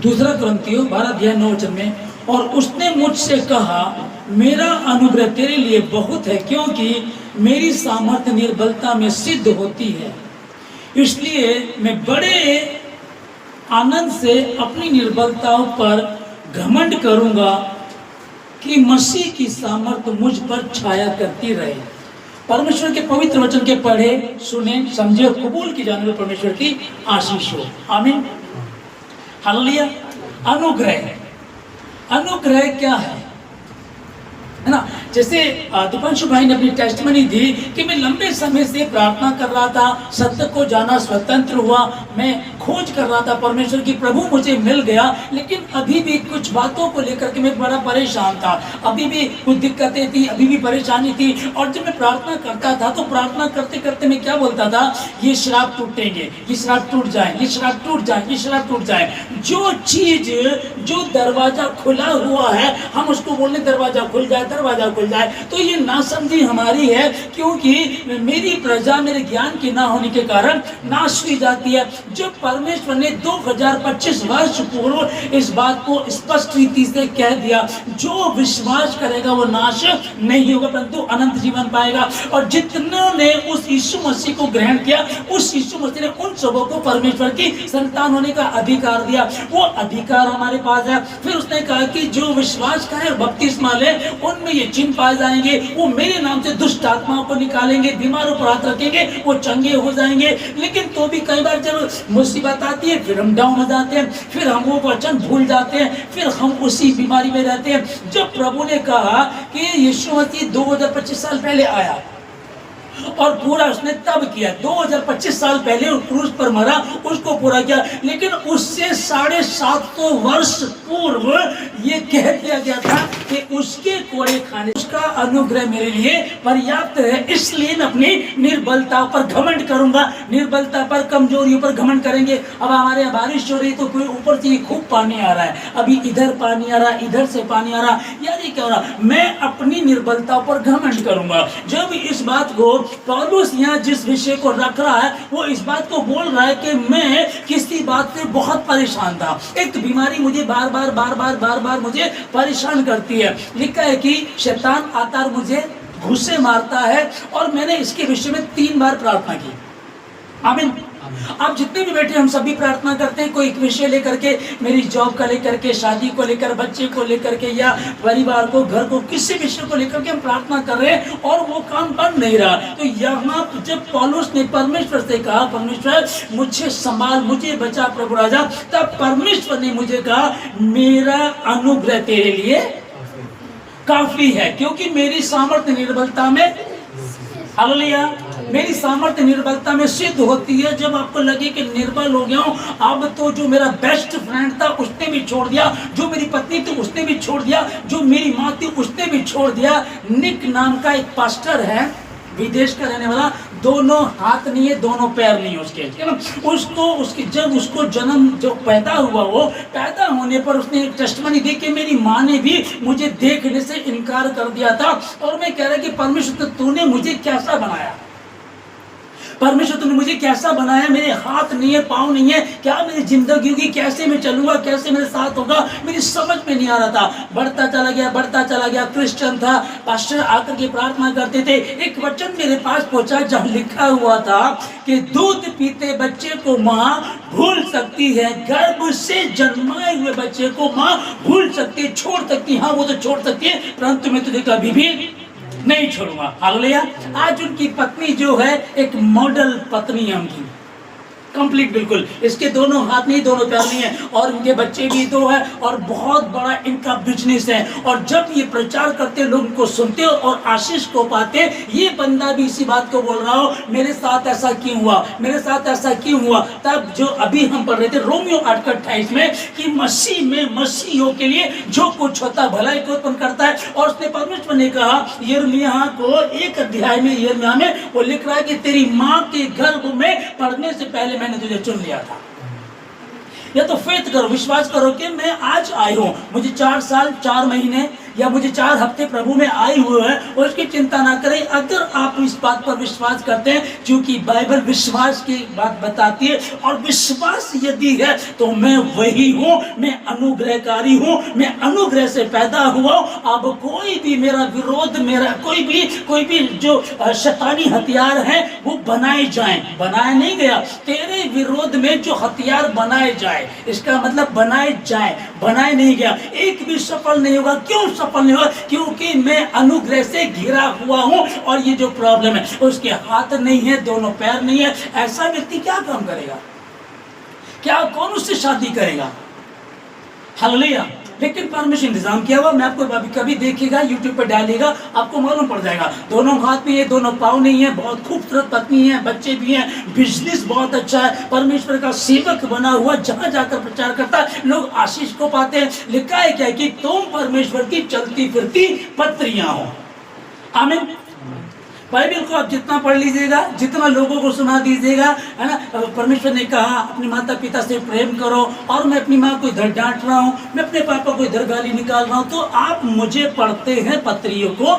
दूसरा कुरिन्थियों 12:9 में, और उसने मुझसे कहा, मेरा अनुग्रह तेरे लिए बहुत है, क्योंकि मेरी सामर्थ्य निर्बलता में सिद्ध होती है। इसलिए मैं बड़े आनंद से अपनी निर्बलताओं पर घमंड करूंगा कि मसीह की सामर्थ्य मुझ पर छाया करती रहे। परमेश्वर के पवित्र वचन के पढ़े, सुने, समझे और कबूल की जाने में परमेश्वर की आशीष हो। आमीन, हालेलुया। अनुग्रह, अनुग्रह क्या है ना? जैसे दीपांशु भाई ने अपनी टेस्टमनी दी कि मैं लंबे समय से प्रार्थना कर रहा था, सत्य को जाना, स्वतंत्र हुआ, मैं खोज कर रहा था परमेश्वर की, प्रभु मुझे मिल गया, लेकिन अभी भी कुछ बातों को लेकर के मैं बड़ा परेशान था, अभी भी कुछ दिक्कतें थी, अभी भी परेशानी थी। और जब मैं प्रार्थना करता था तो प्रार्थना करते करते मैं क्या बोलता था, ये शराब टूटेंगे, ये शराब टूट जाए, ये शराब टूट जाए, ये शराब टूट जाए। जो चीज, जो दरवाजा खुला हुआ है, हम उसको बोलने दरवाजा खुल जाए, दरवाजा खुल जाए। तो ये नासमझी हमारी है, क्योंकि मेरी प्रजा मेरे ज्ञान के ना होने के कारण नाश हुई जाती है। जब परमेश्वर ने 2025 वर्ष पूर्व इस बात को स्पष्ट रीति से कह दिया, जो विश्वास करेगा वो नाश नहीं होगा परंतु अनंत जीवन पाएगा। और जितनों ने उस यीशु मसीह को ग्रहण किया, उस यीशु मसीह ने उन सबों को परमेश्वर की संतान होने का अधिकार दिया। वो अधिकार हमारे पास है। फिर उसने कहा कि जो विश्वास करें और बपतिस्मा ले, उनमें ये चिन्ह पाए जाएंगे, वो मेरे नाम से दुष्ट आत्माओं को निकालेंगे, बीमारों पर हाथ रखेंगे, वो चंगे हो जाएंगे। लेकिन तो भी कई बार जब मुसीबत आती है फिर हम डाउन हो जाते हैं, फिर हम वो वचन भूल जाते हैं, फिर हम उसी बीमारी में रहते हैं। जब प्रभु ने कहा कि यीशु मसीह 2025 साल पहले आया और पूरा उसने तब किया, 2025 साल पहले क्रूस पर मरा, उसको पूरा किया। लेकिन उससे 750 वर्ष पूर्व ये कह दिया गया था कि उसके कोड़े खाने, उसका अनुग्रह मेरे लिए पर्याप्त है। इसलिए मैं अपनी निर्बलता पर घमंड करूंगा। निर्बलता पर, कमजोरियों पर घमंड करेंगे। अब हमारे यहाँ बारिश हो रही तो कोई ऊपर से खूब पानी आ रहा है, अभी इधर पानी आ रहा है, इधर से पानी आ रहा है, यार ये क्या हो रहा? मैं अपनी निर्बलता पर घमंड करूंगा। जब इस बात को पौलुस यहाँ जिस विषय को रख रहा है, वो इस बात को बोल रहा है कि मैं किसी बात से बहुत परेशान था। एक तो बीमारी मुझे बार बार मुझे परेशान करती है। लिखा है कि शैतान आता और मुझे घुसे मारता है, और मैंने इसके विषय में 3 बार प्रार्थना की। आमीन। आप जितने भी बैठे हम सभी प्रार्थना करते हैं, कोई एक विषय लेकर के, मेरी जॉब का लेकर के, शादी को लेकर, बच्चे को लेकर के, या परिवार को, घर को, किसी विषय को लेकर के हम प्रार्थना कर रहे हैं और वो काम बन नहीं रहा। तो यहाँ जब पौलुस ने परमेश्वर से कहा, परमेश्वर मुझे संभाल, मुझे बचा प्रभु राजा, तब परमेश्वर ने मुझे कहा, मेरा अनुग्रह तेरे लिए काफी है, क्योंकि मेरी सामर्थ्य निर्बलता में, हालेलुया, मेरी सामर्थ्य निर्बलता में सिद्ध होती है। जब आपको लगे कि निर्बल हो गया हूं, अब तो जो मेरा बेस्ट फ्रेंड था उसने भी छोड़ दिया, जो मेरी पत्नी थी उसने भी छोड़ दिया, जो मेरी माँ थी उसने भी छोड़ दिया। निक नाम का एक पास्टर है, विदेश का रहने वाला, दोनों हाथ नहीं है, दोनों पैर नहीं है उसके, है ना? उसको जब उसको जन्म जो पैदा हुआ, वो पैदा होने पर उसने एक टेस्टमनी दी कि मेरी माँ ने भी मुझे देखने से इनकार कर दिया था, और मैं कह रहा कि परमेश्वर तूने मुझे कैसा बनाया, परमेश्वर तूने मुझे कैसा बनाया, मेरे हाथ नहीं है, पाँव नहीं है, क्या मेरी जिंदगी होगी, कैसे मैं चलूंगा, कैसे मेरे साथ होगा, मेरी समझ में नहीं आ रहा था। बढ़ता चला गया, क्रिश्चियन था, पास्टर आकर के प्रार्थना करते थे। एक वचन मेरे पास पहुंचा जहाँ लिखा हुआ था कि दूध पीते बच्चे को माँ भूल सकती है, गर्भ से जन्माए हुए बच्चे को माँ भूल सकती है, छोड़ सकती है, हाँ वो तो छोड़ सकती है, परंतु मैं तुझे कभी भी नहीं छोड़ूंगा। हालेलुया। आज उनकी पत्नी जो है एक मॉडल पत्नी है उनकी, कंप्लीट बिल्कुल, इसके दोनों हाथ नहीं, दोनों पैर नहीं है, और इनके बच्चे भी 2 है, और बहुत बड़ा इनका बिजनेस है। और जब ये प्रचार करते, लोग उनको सुनते और आशीष को पाते। ये बंदा भी इसी बात को बोल रहा हो, मेरे साथ ऐसा क्यों हुआ, मेरे साथ ऐसा क्यों हुआ। तब जो अभी हम पढ़ रहे थे रोमियो 8:28 में, कि मसीह में मसीहियों के लिए जो कुछ होता भलाई को उत्पन्न करता है। और उसने परमेश्वर ने कहा यिर्मयाह को 1 अध्याय में, यिर्मयाह में वो लिख रहा है कि तेरी माँ के गर्भ में पढ़ने से पहले मैंने तुझे चुन लिया था। या तो फेथ करो, विश्वास करो कि मैं आज आया हूं, मुझे 4 साल 4 महीने या मुझे 4 हफ्ते प्रभु में आए हुए हैं, उसकी चिंता ना करें। अगर आप इस बात पर विश्वास करते हैं, क्योंकि बाइबल विश्वास की बात बताती है, और विश्वास यदि है तो मैं वही हूँ, मैं अनुग्रहकारी हूँ, मैं अनुग्रह से पैदा हुआ हूँ। अब कोई भी मेरा विरोध, मेरा कोई भी जो शैतानी हथियार है वो बनाए जाएं, बनाया नहीं गया, तेरे विरोध में जो हथियार बनाए जाए, इसका मतलब बनाए जाए, बनाए नहीं गया, एक भी सफल नहीं होगा। क्यों सफल नहीं होगा? क्योंकि मैं अनुग्रह से घिरा हुआ हूं, और ये जो प्रॉब्लम है, उसके हाथ नहीं है, दोनों पैर नहीं है, ऐसा व्यक्ति क्या काम करेगा? क्या कौन उससे शादी करेगा? हालेलुया। लेकिन परमेश्वर इंतजाम किया हुआ। मैं आपको कभी देखिएगा, यूट्यूब पर डालिएगा, आपको मालूम पड़ जाएगा। दोनों हाथ में है, दोनों पाँव नहीं है, बहुत खूबसूरत पत्नी है, बच्चे भी हैं, बिजनेस बहुत अच्छा है, परमेश्वर का सेवक बना हुआ, जहां जाकर प्रचार करता है, लोग आशीष को पाते हैं। लिखा है क्या कि तुम परमेश्वर की चलती फिरती पत्रियां हो। आमीन। बाइबल को आप जितना पढ़ लीजिएगा, जितना लोगों को सुना दीजिएगा, है ना, परमेश्वर ने कहा अपने माता पिता से प्रेम करो, और मैं अपनी माँ को इधर डांट रहा हूँ, मैं अपने पापा को इधर गाली निकाल रहा हूँ, तो आप मुझे पढ़ते हैं, पत्रियों को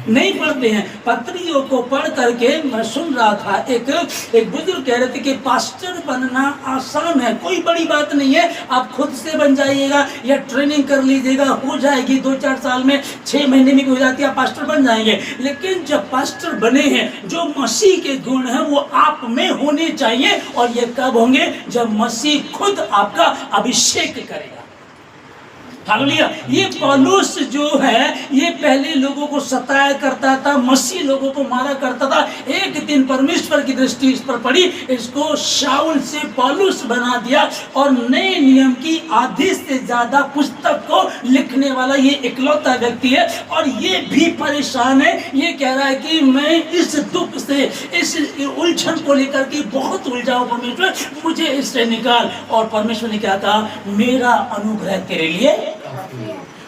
नहीं पढ़ते हैं। पत्रियों को पढ़ करके मैं सुन रहा था, एक बुजुर्ग कह रहे थे कि पास्टर बनना आसान है, कोई बड़ी बात नहीं है, आप खुद से बन जाइएगा या ट्रेनिंग कर लीजिएगा, हो जाएगी 2-4 साल में, 6 महीने में हो जाती है, आप पास्टर बन जाएंगे। लेकिन जब पास्टर बने हैं, जो मसीह के गुण हैं वो आप में होने चाहिए, और ये कब होंगे? जब मसीह खुद आपका अभिषेक करेगा। हालेलुया। ये पौलुस जो है, ये पहले लोगों को सताया करता था, मसीह लोगों को मारा करता था। एक दिन परमेश्वर की दृष्टि इस पर पड़ी, इसको शाऊल से पौलुस बना दिया, और नए नियम की आधे से ज्यादा पुस्तक को लिखने वाला ये इकलौता व्यक्ति है। और ये भी परेशान है, ये कह रहा है कि मैं इस दुख से, इस उलझन को लेकर के बहुत उलझा हूं, परमेश्वर मुझे इससे निकाल। और परमेश्वर ने क्या कहा? मेरा अनुग्रह तेरे लिए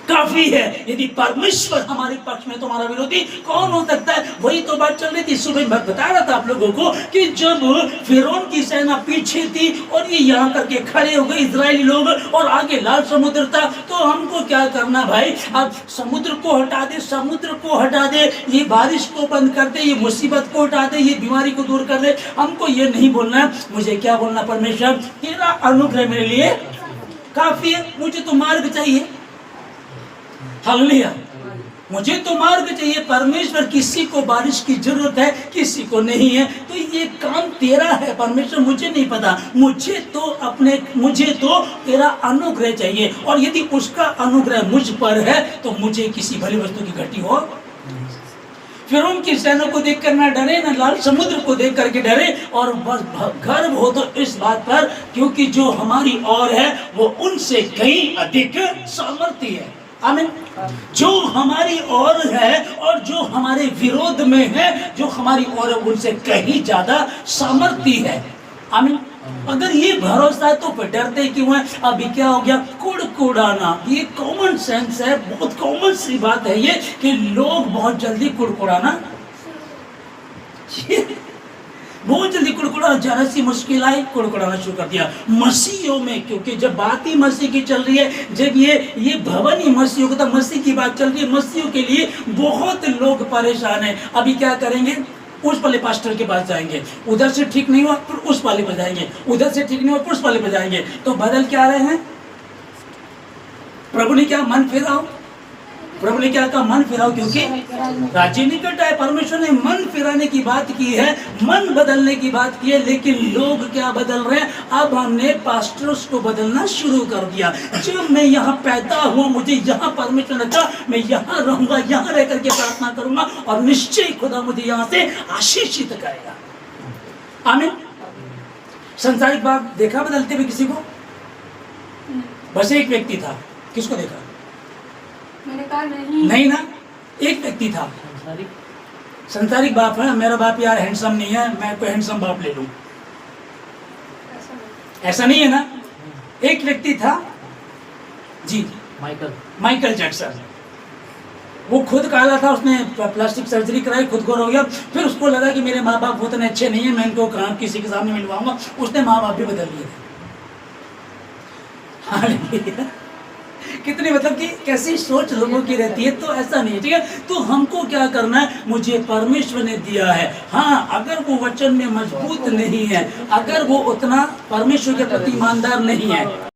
काफी है। यदि परमेश्वर हमारे पक्ष में, तुम्हारा विरोधी कौन हो सकता है? वही तो बात चल रही थी सुबह, मैं बता रहा था आप लोगों को कि जब फिरौन की सेना पीछे थी और ये यहाँ करके खड़े हो गए इजरायली लोग, और आगे लाल समुद्र था, तो हमको क्या करना भाई? अब समुद्र को हटा दे, समुद्र को हटा दे, ये बारिश को बंद कर दे, ये मुसीबत को हटा दे, ये बीमारी को दूर कर दे। हमको ये नहीं बोलना, मुझे क्या बोलना? परमेश्वर तेरा अनुग्रह मेरे लिए काफी है, मुझे तो मार्ग चाहिए। हालेलुया। मुझे तो मार्ग चाहिए। परमेश्वर किसी को बारिश की जरूरत है, किसी को नहीं है, तो ये काम तेरा है परमेश्वर, मुझे नहीं पता। मुझे तो तेरा अनुग्रह चाहिए, और यदि उसका अनुग्रह मुझ पर है तो मुझे किसी भली वस्तु की घटी हो। फिरौन की सेना को देखकर ना डरे, ना लाल समुद्र को देख करके डरे, और बस गर्व हो तो इस बात पर, क्योंकि जो हमारी ओर है वो उनसे कहीं अधिक सामर्थ्य है। आमीन। जो हमारी ओर है और जो हमारे विरोध में है, जो हमारी ओर है, उनसे कहीं ज्यादा सामर्थ्य है। आमीन। अगर ये भरोसा है तो फिर डरते क्यों है? अभी क्या हो गया? कुड़कुड़ाना। ये कॉमन सेंस है, बहुत कॉमन सी बात है ये, कि लोग बहुत जल्दी कुड़कुड़ाना, बहुत जल्दी कुड़कुड़ा, जरा सी मुश्किल आई कुड़कुड़ाना शुरू कर दिया। मसीहियों में, क्योंकि जब बात ही मसीह की चल रही है, जब ये भवन ही मसीहियों का, मसीह की बात चल रही है, मसीहियों के लिए बहुत लोग परेशान हैं। अभी क्या करेंगे? उस वाले पास्टर के पास जाएंगे, उधर से ठीक नहीं हुआ फिर उस वाले पर जाएंगे, उधर से ठीक नहीं हुआ फिर उस वाले पर जाएंगे। तो बदल क्या रहे हैं? प्रभु ने क्या मन फिराओ, प्रभु ने क्या कहा? मन फिराओ, क्योंकि राज्य निकट है। परमेश्वर ने मन फिराने की बात की है, मन बदलने की बात की है, लेकिन लोग क्या बदल रहे हैं? अब हमने पास्टर्स को बदलना शुरू कर दिया। जब मैं यहाँ पैदा हुआ, मुझे यहाँ परमेश्वर ने कहा मैं यहाँ रहूंगा, यहाँ रह करके प्रार्थना करूंगा, और निश्चय खुदा मुझे यहाँ से आशीषित करेगा। आमीन। संसारिक बात देखा बदलते हुए किसी को? बस एक व्यक्ति था। किसको देखा? मैंने कहा नहीं ना, एक व्यक्ति था। संसारिक बाप है। मेरा बाप यार हैंडसम नहीं है, मैं कोई हैंडसम बाप ले लूं, ऐसा नहीं है ना। एक व्यक्ति था जी, माइकल जैक्सन। वो खुद काला था, उसने प्लास्टिक सर्जरी कराई, खुद गोरा हो गया। फिर उसको लगा कि मेरे माँ बाप उतने अच्छे नहीं है, मैं इनको कहाँ किसी के सामने मिलवाऊंगा। उसने माँ बाप भी बदल लिए थे। कितनी मतलब कि कैसी सोच लोगों की रहती है। तो ऐसा नहीं है, ठीक है। तो हमको क्या करना है, मुझे परमेश्वर ने दिया है। हाँ, अगर वो वचन में मजबूत नहीं है, अगर वो उतना परमेश्वर के प्रति ईमानदार नहीं है,